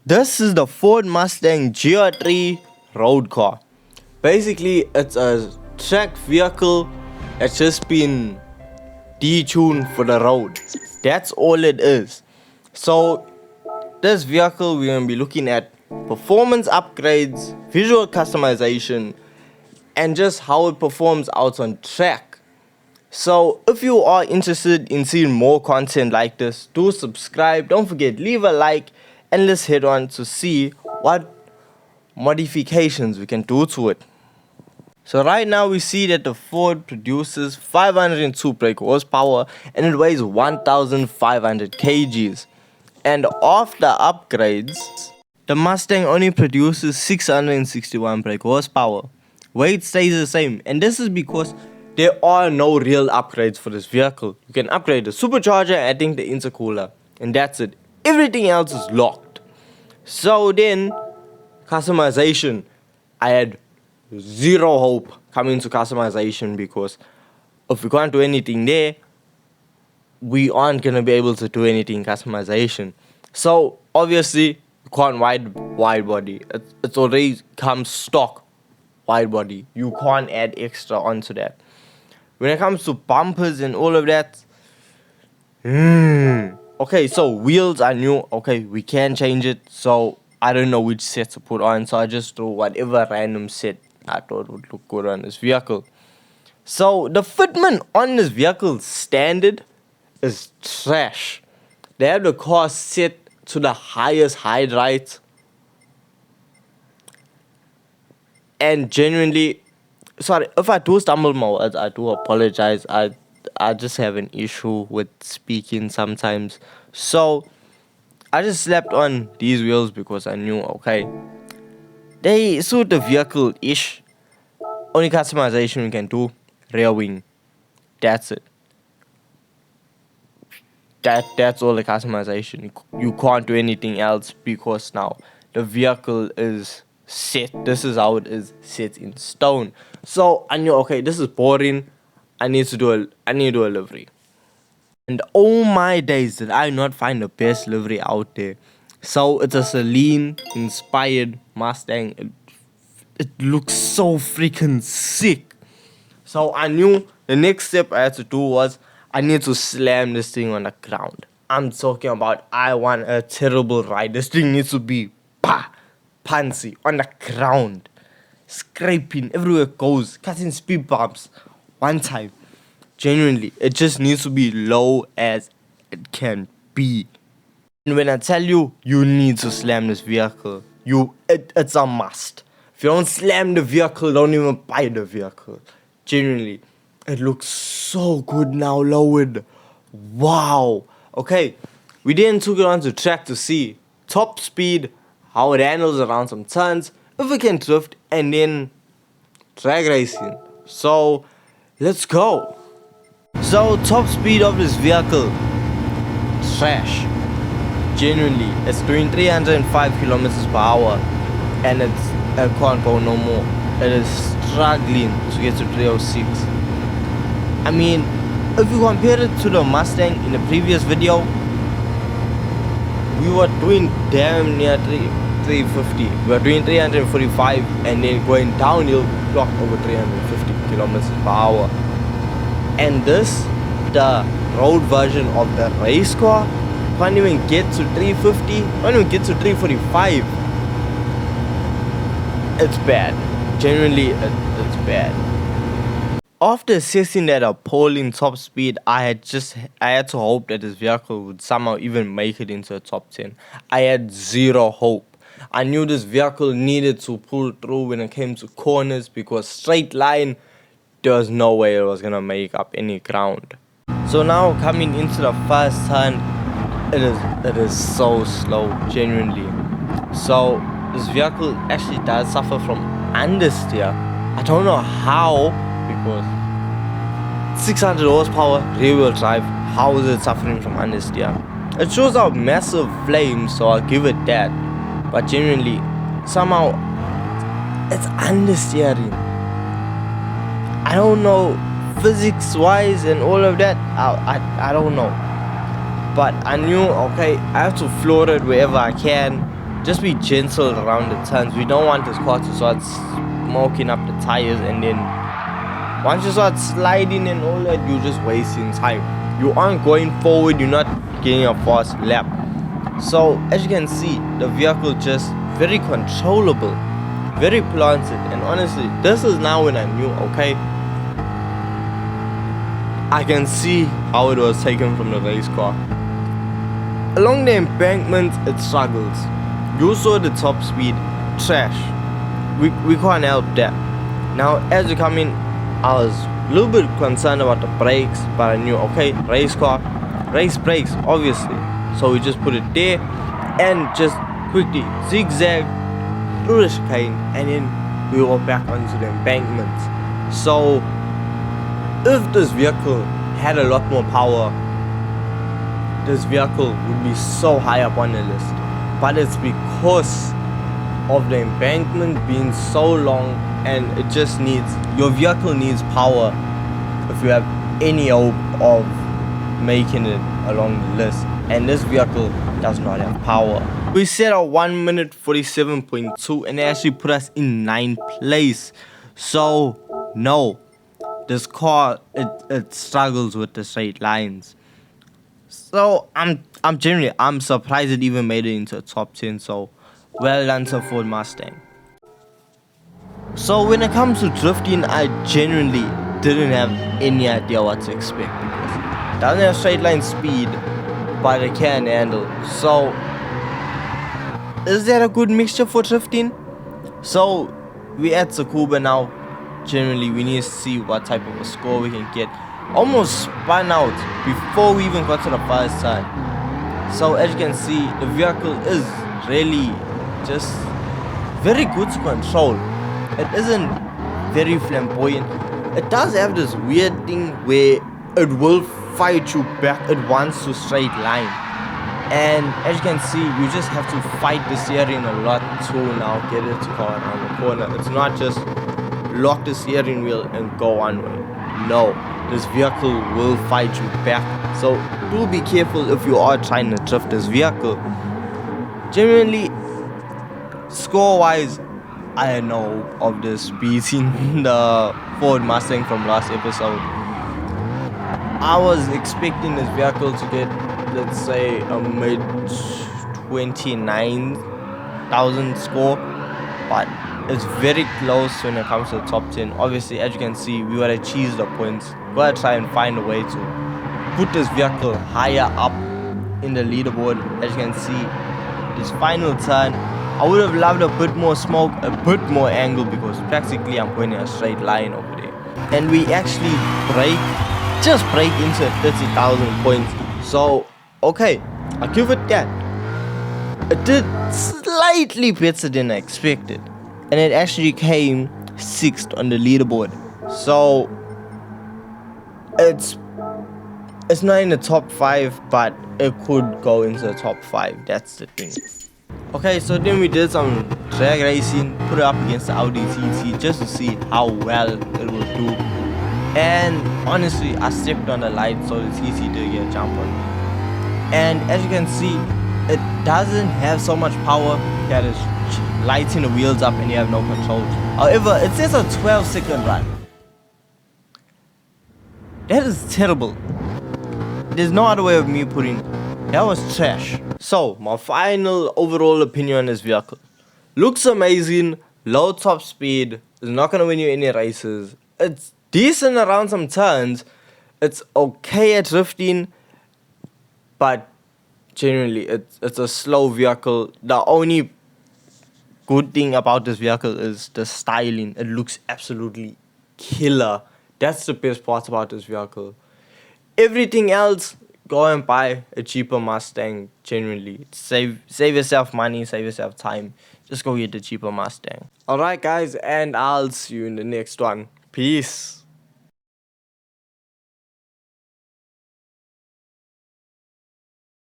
This is the Ford Mustang GR.3 road car. Basically, it's a track vehicle that's just been detuned for the road. That's all it is. So, this vehicle we're going to be looking at performance upgrades, visual customization, and just how it performs out on track. So, if you are interested in seeing more content like this, do subscribe. Don't forget, leave a like. And let's head on to see what modifications we can do to it. So right now we see that the Ford produces 502 brake horsepower and it weighs 1500 kgs. And after upgrades, the Mustang only produces 661 brake horsepower. Weight stays the same, and this is because there are no real upgrades for this vehicle. You can upgrade the supercharger, adding the intercooler, and that's it. Everything else is locked. So then, customization. I had zero hope coming to customization because if we can't do anything there, we aren't going to be able to do anything in customization. So, obviously, you can't wide body. It's already comes stock wide body. You can't add extra onto that. When it comes to bumpers and all of that, okay, so wheels are new. Okay, we can change it. So I don't know which set to put on. So I just threw whatever random set I thought would look good on this vehicle. So the fitment on this vehicle standard is trash. They have the car set to the highest height right. And genuinely, sorry, if I do stumble my words, I do apologize. I just have an issue with speaking sometimes. So I just slapped on these wheels because I knew, okay, they suit the vehicle-ish. Only customization we can do, rear wing. That's it. That's all the customization. You can't do anything else because now the vehicle is set. This is how it is set in stone. So I knew, okay, this is boring. I need to do a livery. And oh my days, did I not find the best livery out there. So it's a Celine inspired Mustang. It looks so freaking sick. So I knew the next step I had to do was I need to slam this thing on the ground. I'm talking about I want a terrible ride. This thing needs to be pantsy on the ground. Scraping everywhere it goes, cutting speed bumps. One time, genuinely, it just needs to be low as it can be. And when I tell you, you need to slam this vehicle, it's a must. If you don't slam the vehicle, don't even buy the vehicle. Genuinely, it looks so good now lowered. Wow. Okay, we then took it onto track to see top speed, how it handles around some turns, if we can drift, and then drag racing. So let's go. So top speed of this vehicle, trash. Genuinely, it's doing 305 kilometers per hour, and it can't go no more. It is struggling to get to 306. I mean, if you compare it to the Mustang in the previous video, we were doing damn near 350. We were doing 345 and then going downhill, clock over 350 kilometers per hour. And this, the road version of the race car, can't even get to 350, can't even get to 345. It's bad. Genuinely, it's bad. After assessing that appalling top speed, I had to hope that this vehicle would somehow even make it into a top 10. I had zero hope. I knew this vehicle needed to pull through when it came to corners because straight line, there was no way it was gonna make up any ground. So now coming into the first turn, it is so slow, genuinely. So this vehicle actually does suffer from understeer. I don't know how, because 600 horsepower rear wheel drive, how is it suffering from understeer? It shows out massive flames, so I'll give it that. But genuinely, somehow, it's understeering. I don't know, physics-wise and all of that, I don't know. But I knew, okay, I have to floor it wherever I can. just be gentle around the turns. We don't want this car to start smoking up the tires, and then once you start sliding and all that, you're just wasting time. You aren't going forward, you're not getting a fast lap. So as you can see, the vehicle just very controllable, very planted, and honestly, this is now when I knew, okay, I can see how it was taken from the race car. Along the embankment, it struggles. You saw the top speed, trash. We can't help that. Now, as you come in, I was a little bit concerned about the brakes, but I knew, okay, race car, race brakes, obviously. So we just put it there and just quickly zigzag through the chicane, and then we were back onto the embankment. So if this vehicle had a lot more power, this vehicle would be so high up on the list. But it's because of the embankment being so long, and it just needs, your vehicle needs power if you have any hope of making it along the list, and this vehicle does not have power. We set a 1 minute 47.2, and they actually put us in 9th place. So no, this car, it struggles with the straight lines. So I'm surprised it even made it into the top 10. So well done to Ford Mustang. So when it comes to drifting, I genuinely didn't have any idea what to expect, because it doesn't have straight line speed, but it can handle. So is that a good mixture for drifting? So we at Tsukuba now. Generally, we need to see what type of a score we can get. Almost spun out before we even got to the first turn. So as you can see, the vehicle is really just very good to control. It isn't very flamboyant. It does have this weird thing where it will fight you back. It wants to straight line, and as you can see, you just have to fight the steering a lot to now get it to go around the corner. It's not just lock the steering wheel and go one way. No, this vehicle will fight you back. So do be careful if you are trying to drift this vehicle. Genuinely, score wise, I had no hope of this beating the Ford Mustang from last episode. I was expecting this vehicle to get, let's say, a mid 29,000 score, but it's very close when it comes to the top 10. Obviously, as you can see, we gotta cheese the points. We gotta try and find a way to put this vehicle higher up in the leaderboard. As you can see, this final turn, I would have loved a bit more smoke, a bit more angle, because practically I'm going in a straight line over there. And we actually just break into 30,000 points. So, okay, I'll give it that. It did slightly better than I expected, and it actually came 6th on the leaderboard. So it's not in the top 5, but it could go into the top 5. That's the thing. Okay, so then we did some drag racing, put it up against the Audi TT just to see how well it will do. And honestly, I stepped on the light, so the TT did get a jump on me. And as you can see, it doesn't have so much power that is lighting the wheels up and you have no control. However, it says a 12-second run. That is terrible. There's no other way of me putting it. That was trash. So my final overall opinion on this vehicle: looks amazing, low top speed, is not gonna win you any races. It's decent around some turns. It's okay at drifting, but generally it's a slow vehicle. The only good thing about this vehicle is the styling. It looks absolutely killer. That's the best part about this vehicle. Everything else, go and buy a cheaper Mustang. Genuinely, save yourself money, save yourself time. Just go get the cheaper Mustang. Alright guys, and I'll see you in the next one. Peace.